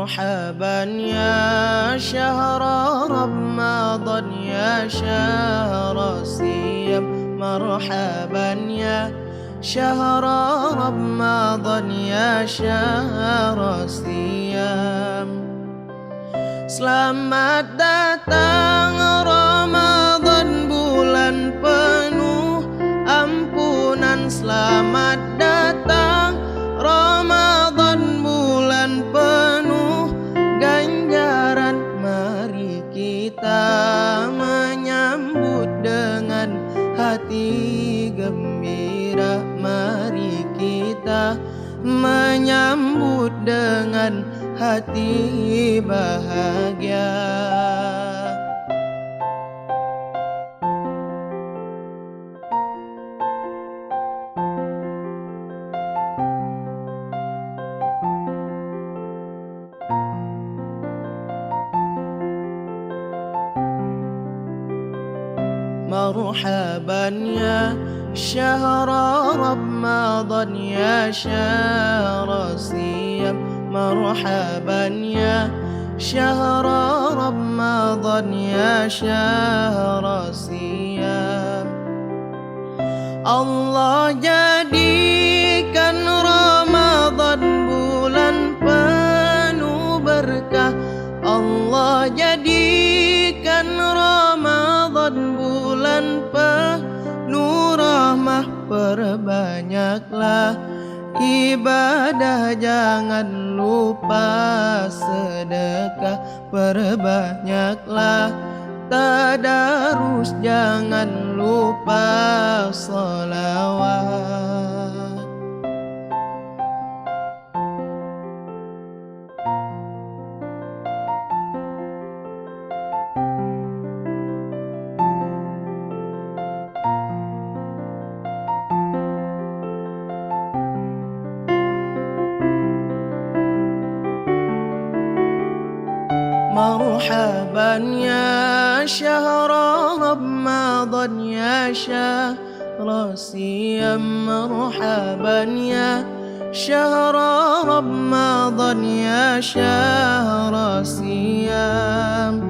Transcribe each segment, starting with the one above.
مرحبا يا شهر رمضان يا شهر صيام مرحبا يا شهر رمضان يا شهر صيام. Selamat datang Ramadan, bulan penuh ampunan. Selamat datang Ramadan, bulan penuh ganjaran. Mari kita menyambut dengan hati gembira. Mari kita menyambut dengan hati bahagia. مرحبا يا شهر رمضان يا شهر صيام مرحبا يا شهر رمضان يا شهر صيام. Allah jadikan Ramadan bulan penuh berkah. Allah jadikan Ramadan bulan penuh rahmah. Perbanyaklah ibadah, jangan lupa sedekah. Perbanyaklah tadarus, jangan lupa sholawat. مرحبا يا شهر رمضان يا شهر صيام مرحبا يا شهر رمضان يا شهر صيام.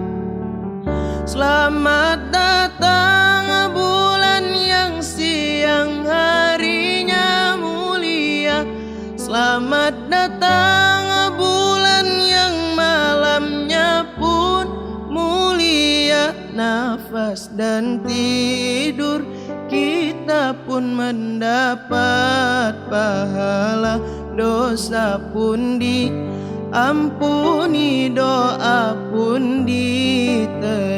Selamat datang bulan yang siang harinya mulia. Selamat datang bulan yang malamnya pun mulia. Nafas dan tidur kita pun mendapat pahala. Dosa pun diampuni, doa pun diterima.